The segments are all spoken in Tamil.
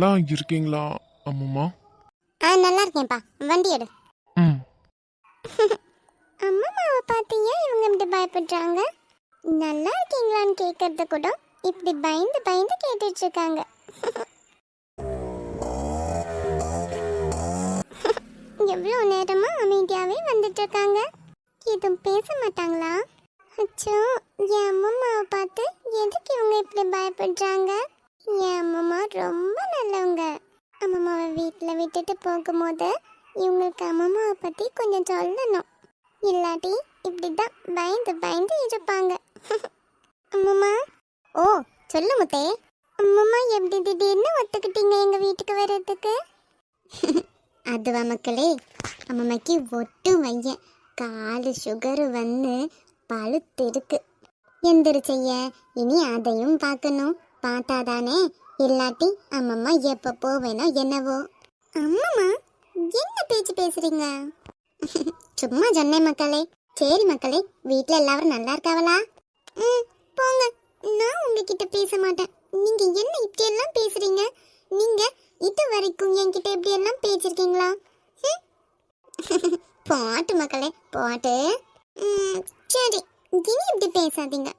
நல்லா இருக்கீங்களா அம்மம்மா? நல்லா இருக்கேன்ப்பா. வண்டி எடு. ம். அம்மாவை பார்த்தீங்க, இவங்க இப்படி பயப்படுறாங்க. நல்லா இருக்கீங்களான்னு கேட்கறது கூட இப்படி பயந்து பயந்து கேட்டுட்டு இருக்காங்க. எவ்வளோ நேரமா அமைதியாவே வந்துட்டு இருக்காங்க. எதுவும் பேச மாட்டாங்களா? அச்சோ, என் அம்மாவை பார்த்து எதுக்கு இவங்க இப்படி பயப்படுறாங்க? என் அம்மா ரொம்ப நல்லவங்க. அம்மாவை வீட்டில் விட்டுட்டு போகும்போது இவங்களுக்கு அம்மாவை பற்றி கொஞ்சம் சொல்லணும். இல்லாட்டி இப்படிதான் பயந்து பயந்து இருப்பாங்க. அம்மா. ஓ, சொல்லு முத்தே. அம்மா எப்படி திடீர்னு ஒத்துக்கிட்டீங்க எங்க வீட்டுக்கு வர்றதுக்கு? அதுவா மக்களே, அம்மாக்கு ஒட்டு வைய காலு சுகரு வந்து பழுத்து இருக்கு. எந்திரிச்சைய இனி அதையும் பார்க்கணும். பார்த்தாதானே, இல்லாட்டி அம்மம்மா எப்ப போவேனோ என்னவோ. அம்மம்மா என்ன பேச்சு பேசுறீங்க? சும்மா சொன்னேன் மக்களே. சரி மக்களே, வீட்டில் எல்லாரும் நல்லா இருக்காவளா? போங்க, நான் உங்ககிட்ட பேச மாட்டேன். நீங்க என்ன இப்படி எல்லாம் பேசுறீங்க? நீங்க இது வரைக்கும் என்கிட்ட இப்படி எல்லாம் பேசிருக்கீங்களா? பாட்டு மக்களே, பாட்டு. சரி, இனி இப்படி பேசாதீங்க.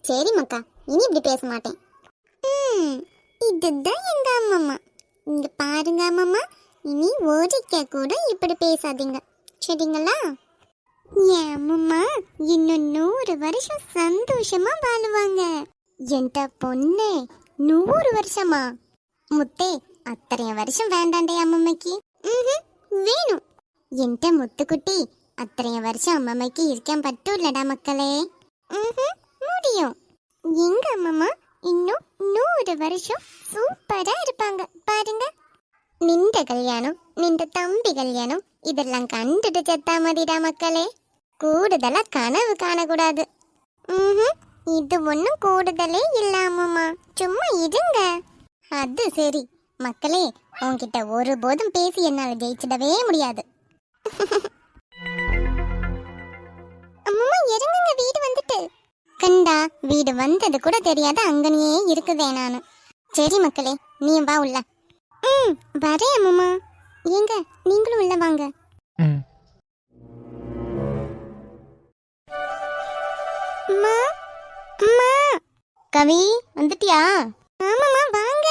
சரி மக்கா, இனி இப்படி பேச மாட்டேன். இதுதான் எங்க அம்மம்மா. இங்க பாருங்க அம்மம்மா, இனி ஒருக்க கூட இப்படி பேசாதீங்க, சரிங்களா? என் அம்மம்மா இன்னும் 100 வருஷம் சந்தோஷமா வாழுவாங்க. என்ட பொண்ணே, 100 வருஷமா? முத்தே, அத்தனை வருஷம் வேண்டாண்டே அம்மம்மைக்கு. வேணும். என்ட முத்துக்குட்டி, அத்தனை வருஷம் அம்மம்மைக்கு இருக்க பட்டும் இல்லடா மக்களே. முடியும். எங்க அம்மம்மா இன்னும் 100 வருஷம் சூப்பரா இருப்பாங்க பாருங்க. நின்ற கல்யாணம், நின்ற தம்பி கல்யாணம் இதெல்லாம் கண்டுட்டு செத்தா மதிடா மக்களே. கூடுதலா கனவு காணக்கூடாது. இது ஒன்றும் கூடுதலே இல்லாமம்மா, சும்மா இருங்க. அது சரி மக்களே, உன்கிட்ட ஒருபோதும் பேசி என்னால ஜெயிச்சிடவே முடியாது. அம்மா இறங்குங்க, வீடு வந்துட்டு. கண்டா, வீடு வந்தது கூட தெரியாத அங்கனையே இருக்குதே நானு. சரி மக்களே, நீ வா உள்ள. வரேன் அம்மா. ஏங்க நீங்களும் உள்ள வாங்க. அம்மா, அம்மா. கவி வந்துட்டியா? ஆமாம்மா, வாங்க.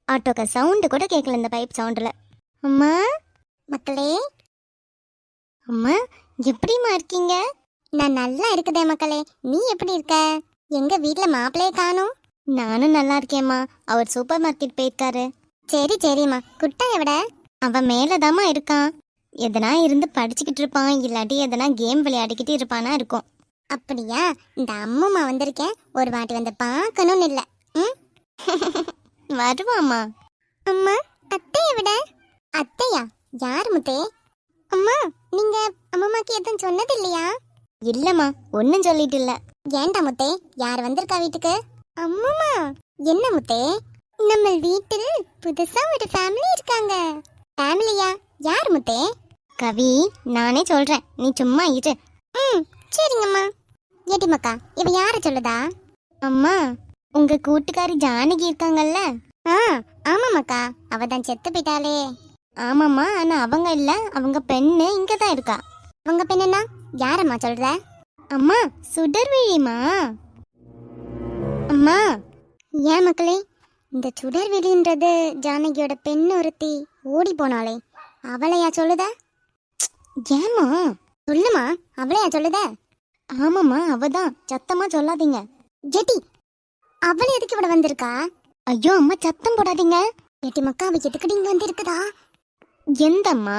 ஆட்டோக்க சவுண்டு கூட கேட்கல இந்த பைப் சவுண்டில். அம்மா. மக்களே. அம்மா, எப்படிம்மா இருக்கீங்க? நான் நல்லா இருக்குதே மக்களே, நீ எப்படி இருக்க? எங்க வீட்டில் மாப்பிள்ளையே காணோம். நானும் நல்லா இருக்கேம்மா, அவர் சூப்பர் மார்க்கெட் போயிருக்காரு. சரி சரிம்மா, குட்டா எவிட? அவன் மேலதாம்மா இருக்கான். எதனா இருந்து படிச்சுக்கிட்டு இருப்பான், இல்லாட்டி எதனா கேம் விளையாடிக்கிட்டு இருப்பானா இருக்கும். அப்படியா? இந்த அம்மா வந்திருக்கேன், ஒரு வாட்டி வந்து பார்க்கணும்னு இல்லை. வருவாம்மா. அம்மா, அத்தையை விட? அத்தையா? யார் முத்தே? அம்மா, நீங்க அம்மாக்கு எதுவும் சொன்னது இல்லையா? இல்லம்மா, ஒன்னும் சொல்லிட்டு இல்ல. ஏன்டா முத்தே, யார் வந்திருக்கா வீட்டுக்கு? அம்மா. என்ன முத்தே? நம்ம வீட்டில் புதுசா ஒரு ஃபேமிலி இருக்காங்க. ஃபேமிலியா? யார் முத்தே? கவி, நானே சொல்றேன், நீ சும்மா இரு. சரிங்கம்மா. ஏடி மக்கா, இவ யார சொல்லுதா? அம்மா, உங்க கூட்டுக்காரி ஜானகி இருக்காங்கல்ல? ஆமாம்மாக்கா, அவ தான் செத்து போயிட்டாளே. ஆமாம்மா, ஆனா அவங்க இல்ல, அவங்க பெண்ணு இங்க தான் இருக்கா. அவங்க பெண்ணுன்னா யாரம்மா சொல்ற? அம்மா, சுடர்விழிமா. அம்மா. ஏன் மக்களே, இந்த சுடர்விழின்றது ஜானகியோட பெண் ஒருத்தி ஓடி போனாளே, அவளையா சொல்லுத? ஏமா சொல்லுமா, அவளையா சொல்லுத? ஆமாம்மா, அவதான். சத்தமா சொல்லாதீங்க. ஜெட்டி, அவளை எதுக்கு இவ்வளவு வந்திருக்கா? ஐயோ அம்மா, சத்தம் போடாதீங்க. ஏட்டி மக்கா, அவ எதுக்கடி இங்க வந்து இருக்குதா? எந்தம்மா?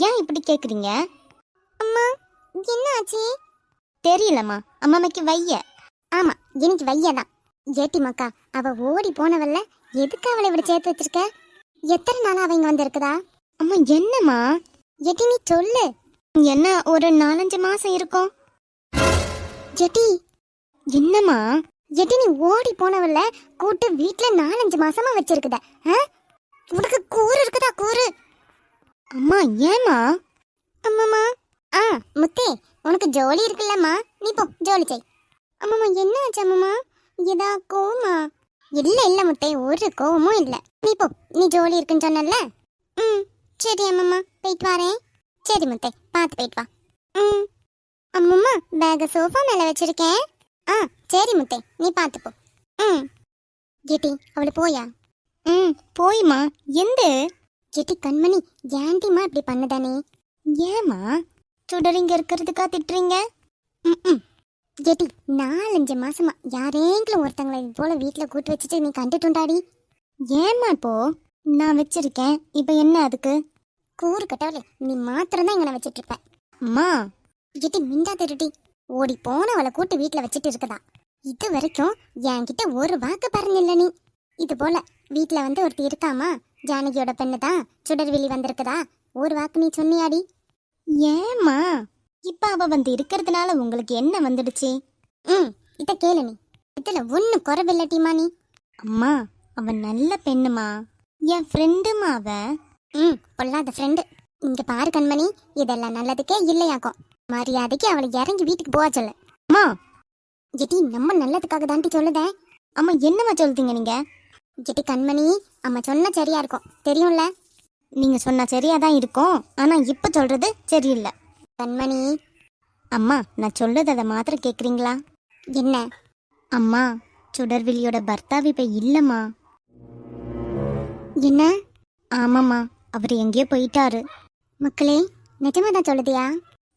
ஏன் இப்படி கேக்குறீங்க? அம்மா, என்ன ஆச்சு? தெரியலம்மா, அம்மாமைக்கு வைய. ஆமா, எனக்கு வையதான். ஏட்டி மக்கா, அவ ஓடி போனவல்ல, எதுக்கு அவளை இப்படி சேர்த்து வச்சிருக்க? எத்தனை நாளா அவ இங்க வந்து இருக்குதா? அம்மா என்னம்மா? ஏட்டி நீ சொல்லு. என்ன, ஒரு 4-5 மாசம் இருக்கும். ஜெட்டி. என்னம்மா? ஜெட்டி, நீ ஓடி போனவல்ல கூட்டு வீட்டுல 4-5 மாசமா வச்சிருக்குத. உனக்கு கூறு இருக்குதா? கூறு. அம்மா ஏமா? அம்மாமா. முத்தே, உனக்கு ஜோலி இருக்குல்லம்மா, நீ போ ஜோலி செய். அம்மாமா, என்ன ஆச்சு அம்மாமா? ஏதா கோமா? இல்ல இல்ல முத்தை, ஒரு கோவமும் இல்ல. நீ போ, நீ ஜோலி இருக்குன்னு சொன்னல. ம் சரி அம்மம்மா, போயிட்டு வரேன். சரி முத்தை, பார்த்து போயிட்டு வா. ம் அம்மம்மா, பேக சோஃபா மேல வச்சிருக்கேன். ஆ சரி முத்தை, நீ பார்த்து போ. ம் கேட்டி, அவளு போயா? ம் போய்மா. எந்த கேட்டி கண்மணி, ஏன்டிமா இப்படி பண்ணுதானே? ஏமா சுடரிங்க இருக்கிறதுக்கா திட்டுறீங்க? ம் கேட்டி, 4-5 மாசமா யாரேங்களும் ஒருத்தங்களை இது போல வீட்டில் கூட்டு வச்சுட்டு நீ கண்டுட்டுண்டாடி. ஏமா இப்போ நான் வச்சிருக்கேன், இப்போ என்ன அதுக்கு? கூறு கட்டவளே, நீ மாத்திரம் தான் இங்கே வச்சிட்டு இருப்ப. அம்மா கேட்டி, மிண்டா திருட்டி ஓடி போனவளை கூட்டு வீட்டில் வச்சுட்டு இருக்குதா? இது வரைக்கும் என்கிட்ட ஒரு வாக்கு பறஞ்சில்ல நீ. இது போல வீட்டில் வந்து ஒருத்தி இருக்காமா, ஜானகியோட பெண்ணு தான் சுடர்விழி வந்திருக்குதா, ஒரு வாக்கு நீ சொன்னியாடி? ஏமா இப்ப அவ வந்து இருக்கிறதுனால உங்களுக்கு என்ன வந்துடுச்சு? இத கேளு நீ, இதுல ஒண்ணு குறைவில்லட்டிமா நீ. அம்மா அவன் நல்ல பெண்ணுமா, என் ஃப்ரெண்டுமா அவ. பொல்லாத ஃப்ரெண்டு. இங்க பாரு கண்மணி, இதெல்லாம் நல்லதுக்கே இல்லையாக்கும். மரியாதைக்கு அவளை இறங்கி வீட்டுக்கு போக சொல்லு. அம்மா ஜெட்டி, நம்ம நல்லதுக்காக தாண்டி சொல்லுதேன். அம்மா என்னம்மா சொல்லுதீங்க நீங்க? ஜெட்டி கண்மணி, அம்மா சொன்னா சரியா இருக்கும் தெரியும்ல. நீங்க சொன்னா சரியா தான் இருக்கும், ஆனா இப்ப சொல்றது சரியில்லை கண்மணி. அம்மா நான் சொல்றது அதை மாத்திரம் கேக்குறீங்களா? என்ன? அம்மா சுடர்விழியோட பர்த்தாவி இப்ப இல்லம்மா. என்ன? ஆமாம்மா, அவர் எங்கேயோ போயிட்டாரு. மக்களே, நிஜமா தான் சொல்லுதியா?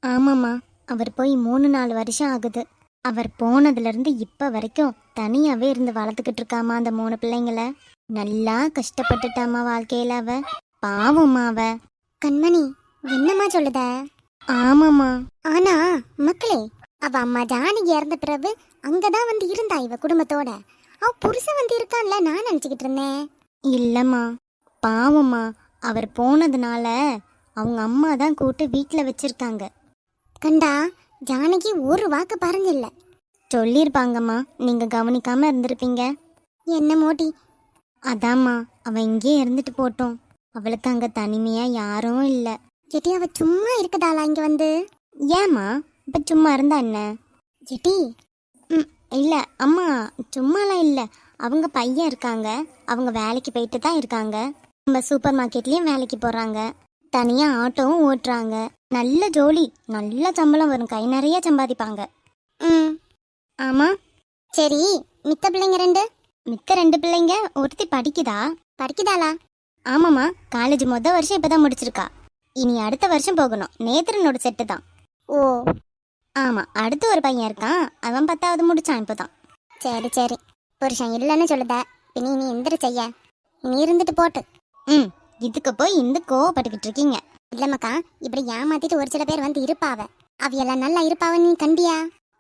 ஆமாம்மா, அவர் போய் 3-4 வருஷம் ஆகுது. அவர் போனதுல இருந்து இப்ப வரைக்கும் தனியாவே இருந்து வளர்த்துக்கிட்டு இருக்காமா அந்த 3 பிள்ளைங்கள. நல்லா கஷ்டப்பட்டுட்டாமா வாழ்க்கையில அவ. பாவம்மா அவ. கண்மணி என்னம்மா சொல்லுத? ஆமாம்மா. ஆனா மக்களே, அவ அம்மா ஜானகி இறந்த பிறகு அங்கதான் வந்து இருந்தா இவ குடும்பத்தோட. அவ புருஷன் வந்து இருக்கான்ல நான் நினைச்சுக்கிட்டு இருந்தேன். இல்லம்மா, பாவம்மா, அவர் போனதுனால அவங்க அம்மா தான் கூட்டு வீட்டுல வச்சிருக்காங்க. கண்டா, ஜானகி ஒரு வாக்கு பறஞ்சில்ல. சொல்லிருப்பாங்கம்மா, நீங்க கவனிக்காம இருந்திருப்பீங்க. என்ன மோட்டி? அதாம்மா, அவ இங்கே இருந்துட்டு போட்டோம், அவளுக்கு அங்க தனிமையா யாரும் இல்ல. ஜெட்டி, அவ சும்மா இருக்குதாளா இங்க வந்து? ஏமா இப்ப சும்மா இருந்தா என்ன? ஜெட்டி இல்ல அம்மா, சும்மாலாம் இல்ல. அவங்க பையன் இருக்காங்க, அவங்க வேலைக்கு போயிட்டு தான் இருக்காங்க. நம்ம சூப்பர் மார்க்கெட்லயும் வேலைக்கு போறாங்க, தனியா ஆட்டோவும் ஓட்டுறாங்க. நல்ல ஜோலி, நல்ல சம்பளம் வரும், கை நிறைய சம்பாதிப்பாங்க. ஆமா. சரி, மித்த பிள்ளைங்க 2? மித்த 2 பிள்ளைங்க ஒருத்தி படிக்குதாளா? ஆமாம்மா, காலேஜ் வருஷம் இப்பதான் முடிச்சிருக்கா. இனி அடுத்த வருஷம் போகணும். நேத்திரனோட செட்டு தான். ஓ ஆமா, அடுத்து ஒரு பையன் இருக்கான், அவன் 10வது முடிச்சான் இப்பதான். சரி சரி, புருஷன் இல்லைன்னு சொல்லுத, இனி நீ எந்திர செய்ய, நீ இருந்துட்டு போட்டு. இதுக்கு போய் இந்த கோவப்பட்டுக்கிட்டு இருக்கீங்க. இல்லம்மாக்கா, இப்படி ஏமாத்திட்டு ஒரு சில பேர் வந்து இருப்பாவ, அவையெல்லாம் நல்லா இருப்பாவ நீ கண்டியா?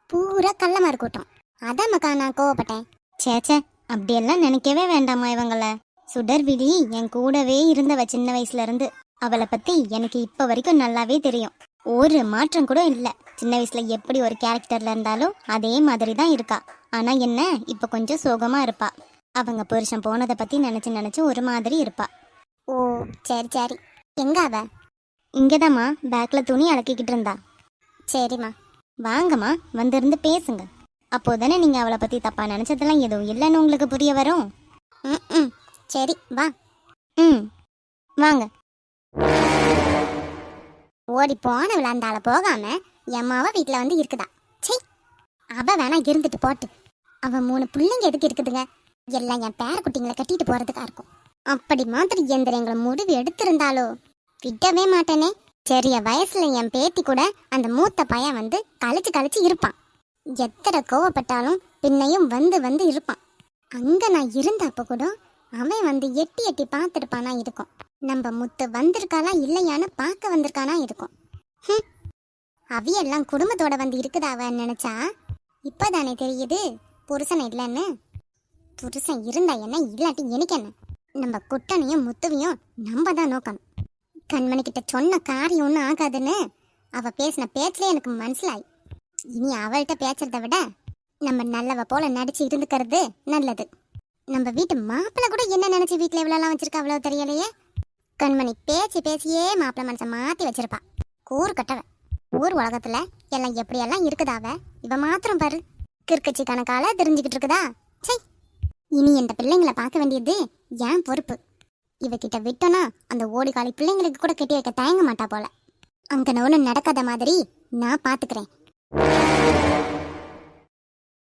பூரா கள்ளமா இருக்கட்டும், அதான்மாக்கா நான் கோவப்பட்டேன். சேச்சே, அப்படியெல்லாம் நினைக்கவே வேண்டாமா இவங்கள. சுடர்விழி என் கூடவே இருந்தவ சின்ன வயசுல இருந்து. அவளை பத்தி எனக்கு இப்ப வரைக்கும் நல்லாவே தெரியும். ஒரு மாற்றம் கூட இல்ல. சின்ன வயசுல எப்படி ஒரு கேரக்டர்ல இருந்தாலும் அதே மாதிரி தான் இருக்கா. ஆனா என்ன, இப்ப கொஞ்சம் சோகமா இருப்பா. அவங்க புருஷன் போனதை பத்தி நினைச்சு ஒரு மாதிரி இருப்பா. ஓ சரி சரி. எங்க அவ? இங்கதாம்மா, பேக்ல துணி அடக்கிக்கிட்டு இருந்தா. சரிம்மா. வாங்கம்மா, வந்திருந்து பேசுங்க. அப்போதானே நீங்க அவளை பத்தி தப்பா நினைச்சதெல்லாம் எதுவும் இல்லைன்னு உங்களுக்கு புரிய வரும். சரி வா. வாங்க. ஓடி போன விளாண்டால போகாம எம்மாவ வீட்டுல வந்து இருக்குதா? சே, அவ வேணா இருந்துட்டு போட்டு. அவ 3 பிள்ளைங்க எதுக்கு இருக்குதுங்க? எல்லாம் என் பேர குட்டிங்களை கட்டிட்டு போறதுக்கா இருக்கும். அப்படி மாதிரி எந்திரங்களை முடிவு எடுத்திருந்தாலோ விடவே மாட்டேனே. சரிய வயசுல என் பேத்தி கூட அந்த மூத்த பையன் வந்து கழிச்சு இருப்பான். எத்தனை கோவப்பட்டாலும் பின்னையும் வந்து இருப்பான். அங்க நான் இருந்தப்ப கூட அவன் வந்து எட்டி பார்த்துருப்பானா இருக்கும். நம்ம முத்து வந்திருக்கானா இல்லையான்னு பார்க்க வந்திருக்கானா இருக்கும். அவையெல்லாம் குடும்பத்தோட வந்து இருக்குதாவன்னு நினைச்சா இப்பதானே தெரியுது புருஷன் இல்லைன்னு. புருஷன் இருந்தா என்ன, இல்லாட்டி எனக்கு என்ன? நம்ம குட்டனையும் முத்துவையும் நம்ம தான் நோக்கணும். கண்மணி கிட்ட சொன்ன காரியம் ஒன்றும் ஆகாதுன்னு அவ பேசின பேச்சிலே எனக்கு மனசிலாய். இனி அவள்கிட்ட பேசுறத விட நம்ம நல்லவ போல நடிச்சு இருந்துக்கிறது நல்லது. நம்ம வீட்டு மாப்பிள்ளை கூட என்ன நினைச்சு வீட்டுல இவ்வளோலாம் வச்சிருக்கா அவ்வளோ தெரியலையே. கண்மணி பேசியே மாப்பிள்ளை மனசை மாத்தி வச்சிருப்பா. கூறு கட்டவ. ஊர் உலகத்துல எல்லாம் எப்படியெல்லாம் இருக்குதாவ, இவ மாத்திரம் பாரு கிற்கச்சி கணக்கால தெரிஞ்சுக்கிட்டு இருக்குதா. சை. இனி இந்த பிள்ளைங்களை பார்க்க வேண்டியது ஏன் பொறுப்பு. இவகிட்ட விட்டோன்னா அந்த ஓடி காலி பிள்ளைங்களுக்கு கூட கட்டி வைக்க தயங்க மாட்டா போல. அங்க ஒன்றும் நடக்காத மாதிரி நான் பாத்துக்கிறேன்.